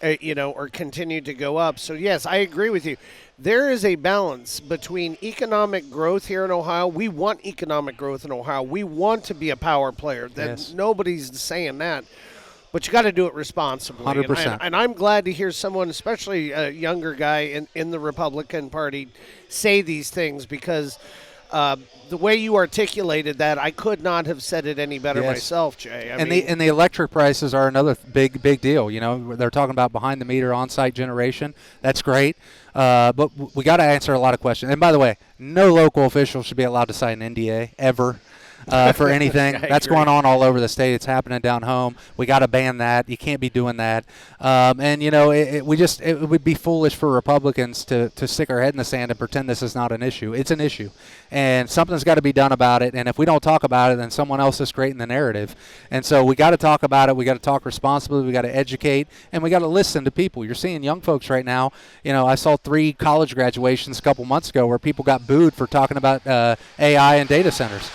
or continue to go up. So, yes, I agree with you. There is a balance between economic growth here in Ohio. We want economic growth in Ohio. We want to be a power player. Nobody's saying that. But you got to do it responsibly. 100%. And I'm glad to hear someone, especially a younger guy in the Republican Party, say these things because the way you articulated that, I could not have said it any better myself, Jay. And the electric prices are another big deal. They're talking about behind the meter on-site generation. That's great. But we got to answer a lot of questions. And by the way, no local official should be allowed to sign an NDA ever. For anything. That's going on all over the state. It's happening down home. We got to ban that. You can't be doing that. It would be foolish for Republicans to stick our head in the sand and pretend this is not an issue. It's an issue. And something's got to be done about it. And if we don't talk about it, then someone else is creating the narrative. And so we got to talk about it. We got to talk responsibly. We got to educate. And we got to listen to people. You're seeing young folks right now. I saw 3 college graduations a couple months ago where people got booed for talking about AI and data centers.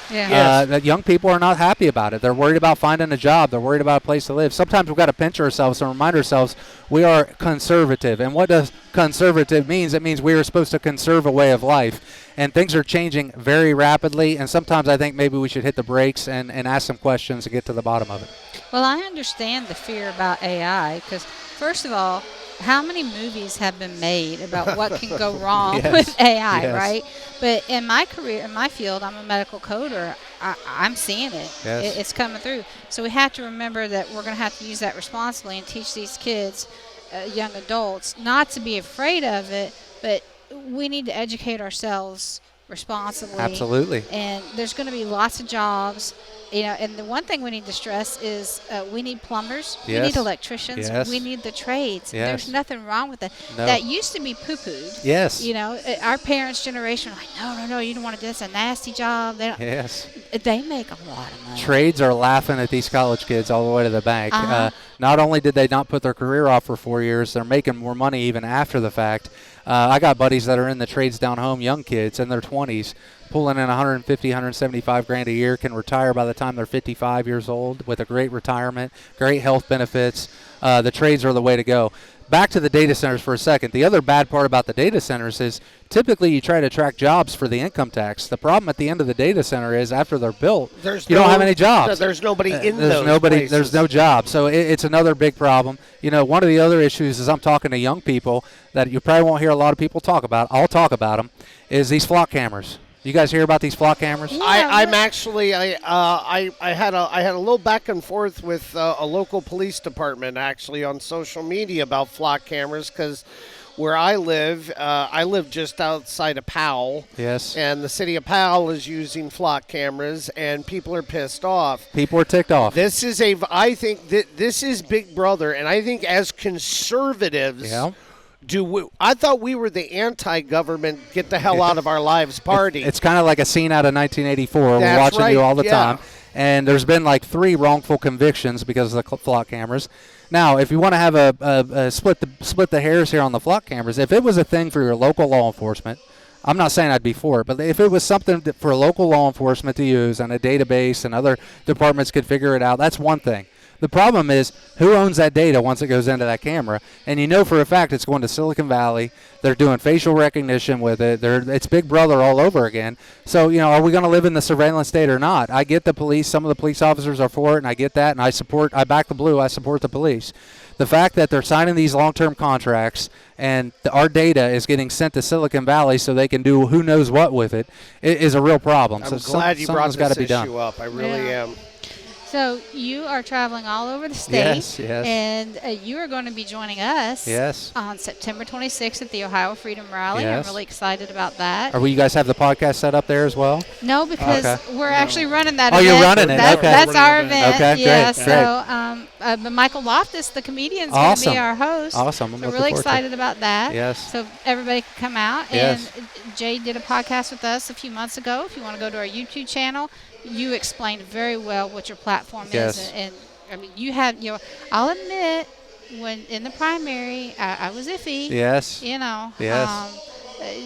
That young people are not happy about it. They're worried about finding a job. They're worried about a place to live. Sometimes we've got to pinch ourselves and remind ourselves we are conservative. And what does conservative mean? It means we are supposed to conserve a way of life. And things are changing very rapidly. And sometimes I think maybe we should hit the brakes and ask some questions and get to the bottom of it. Well, I understand the fear about AI because, first of all, how many movies have been made about what can go wrong with AI, right? But in my career, in my field, I'm a medical coder. I'm seeing it. It's coming through. So we have to remember that we're going to have to use that responsibly and teach these kids, young adults, not to be afraid of it, but we need to educate ourselves responsibly. Absolutely. And there's going to be lots of jobs. And the one thing we need to stress is we need plumbers, we need electricians, we need the trades. There's nothing wrong with that. No. That used to be poo-pooed. Yes. Our parents' generation were like, no, you don't want to do this. It's a nasty job. They make a lot of money. Trades are laughing at these college kids all the way to the bank. Not only did they not put their career off for 4 years, they're making more money even after the fact. I got buddies that are in the trades down home, young kids in their 20s, pulling in 150, 175 grand a year, can retire by the time they're 55 years old with a great retirement, great health benefits. The trades are the way to go. Back to the data centers for a second. The other bad part about the data centers is typically you try to attract jobs for the income tax. The problem at the end of the data center is after they're built, you don't have any jobs. There's nobody in those places. There's no job. So it's another big problem. One of the other issues is I'm talking to young people that you probably won't hear a lot of people talk about. I'll talk about them, is these flock cameras. You guys hear about these flock cameras? Yeah, I had a little back and forth with a local police department actually on social media about flock cameras because where I live just outside of Powell. Yes. And the city of Powell is using flock cameras, and people are pissed off. People are ticked off. I think that this is Big Brother, and I think as conservatives. Yeah. I thought we were the anti-government, get the hell out of our lives party. It's kind of like a scene out of 1984. We're watching you all the time. And there's been like 3 wrongful convictions because of the flock cameras. Now, if you want to have a split the hairs here on the flock cameras, if it was a thing for your local law enforcement, I'm not saying I'd be for it, but if it was something for local law enforcement to use and a database and other departments could figure it out, that's one thing. The problem is who owns that data once it goes into that camera, and you know for a fact it's going to Silicon Valley. They're doing facial recognition with it. It's Big Brother all over again. So, are we going to live in the surveillance state or not? I get the police. Some of the police officers are for it, and I get that, and I back the blue. I support the police. The fact that they're signing these long-term contracts and our data is getting sent to Silicon Valley so they can do who knows what with it is a real problem. I'm glad you brought this issue up. I really am. So you are traveling all over the state. Yes. And you are going to be joining us on September 26th at the Ohio Freedom Rally. Yes. I'm really excited about that. Will you guys have the podcast set up there as well? No, because we're actually running that event. Oh, you're running it. Okay. That's our event. Okay, yeah, great. So Michael Loftus, the comedian, is going to be our host. Awesome. I'm really excited about that. Yes. So everybody can come out. Yes. And Jay did a podcast with us a few months ago. If you want to go to our YouTube channel, you explained very well what your platform is. And I mean, you have I'll admit, when in the primary, I was iffy. Yes. Yes.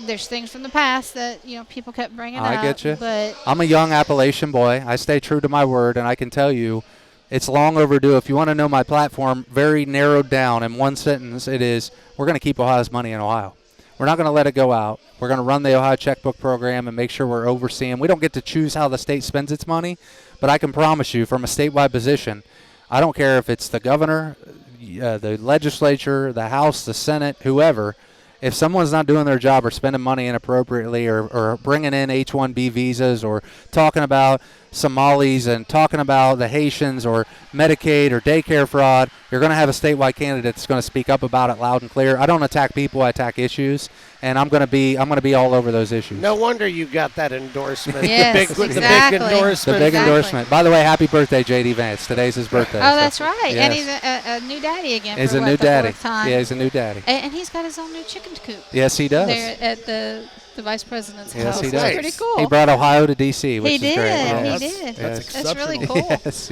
There's things from the past that people kept bringing up. I get you. But I'm a young Appalachian boy. I stay true to my word, and I can tell you, it's long overdue. If you want to know my platform, very narrowed down in one sentence, it is: we're going to keep Ohio's money in Ohio. We're not going to let it go out. We're going to run the Ohio checkbook program and make sure we're overseeing. We don't get to choose how the state spends its money, but I can promise you from a statewide position, I don't care if it's the governor, the legislature, the House, the Senate, whoever, if someone's not doing their job or spending money inappropriately or bringing in H-1B visas or talking about Somalis and talking about the Haitians or Medicaid or daycare fraud, you're going to have a statewide candidate that's going to speak up about it loud and clear. I don't attack people, I attack issues, and I'm going to be all over those issues. No wonder you got that endorsement. Yes, the big endorsement. The big endorsement. By the way, happy birthday, J.D. Vance. Today's his birthday. Oh, that's right. Yes. And he's a new daddy again. He's for a new daddy. Time. Yeah, he's a new daddy. And he's got his own new chicken coop. Yes, he does. There at the vice president's house. Yes, he does. That's pretty cool. He brought Ohio to D.C., which he is did. great. Yeah. He did. That's really cool. Yes.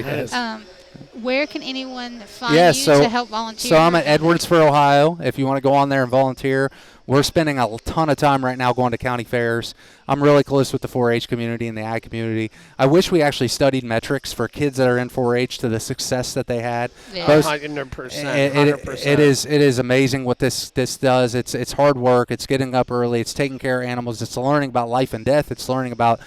Where can anyone find you to help volunteer? So I'm at Edwards for Ohio. If you want to go on there and volunteer, we're spending a ton of time right now going to county fairs. I'm really close with the 4-H community and the ag community. I wish we actually studied metrics for kids that are in 4-H to the success that they had. Yeah. 100%. It is amazing what this does. It's hard work. It's getting up early. It's taking care of animals. It's learning about life and death. It's learning about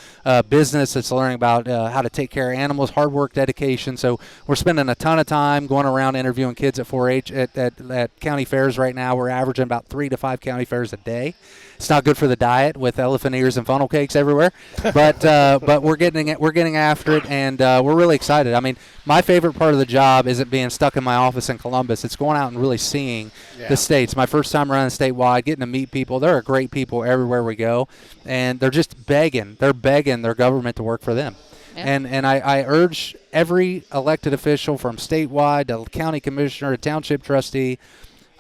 business. It's learning about how to take care of animals, hard work, dedication. So we're spending a ton of time going around interviewing kids at 4-H at county fairs right now. We're averaging about 3 to 5 county fairs a day. It's not good for the diet with elephant ears and funnel cakes everywhere, but we're getting after it, and we're really excited. I mean, my favorite part of the job isn't being stuck in my office in Columbus. It's going out and really seeing the states. My first time running statewide, getting to meet people. There are great people everywhere we go, and they're just begging. They're begging their government to work for them. Yeah. And I urge every elected official from statewide to county commissioner to township trustee,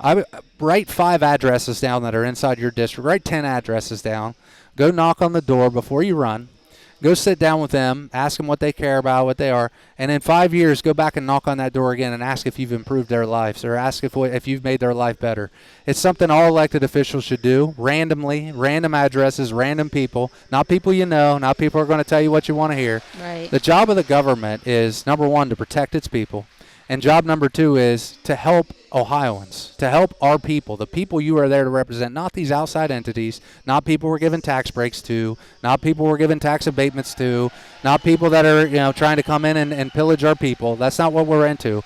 I write 5 addresses down that are inside your district. Write 10 addresses down. Go knock on the door before you run. Go sit down with them. Ask them what they care about, what they are. And in 5 years, go back and knock on that door again and ask if you've improved their lives or ask if you've made their life better. It's something all elected officials should do randomly, random addresses, random people, not people you know, not people who are going to tell you what you want to hear. Right. The job of the government is, number 1, to protect its people. And job number 2 is to help Ohioans, to help our people, the people you are there to represent, not these outside entities, not people we're giving tax breaks to, not people we're giving tax abatements to, not people that are trying to come in and pillage our people. That's not what we're into.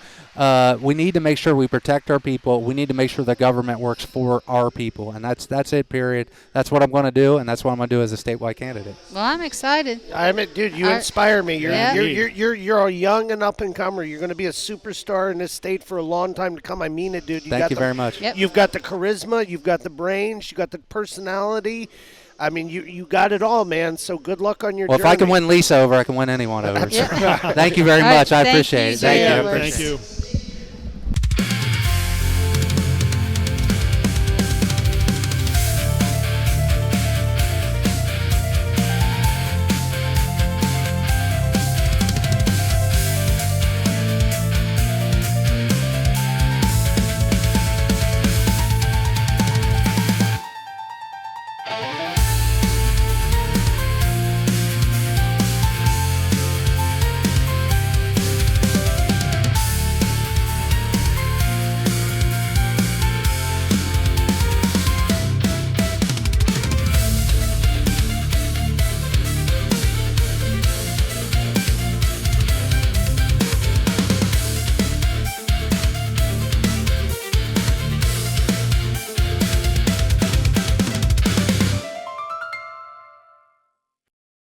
We need to make sure we protect our people. We need to make sure the government works for our people, and that's it, period. That's what I'm going to do, and that's what I'm going to do as a statewide candidate. Well, I'm excited. Dude, you inspire me. You're a young and up-and-comer. You're going to be a superstar in this state for a long time to come. I mean it, dude. Thank you very much. Yep. You've got the charisma. You've got the brains. You've got the personality. I mean, you got it all, man. So good luck on your journey. Well, if I can win Lisa over, I can win anyone over. So. Thank you very much. I appreciate it. Thank you. Thank you.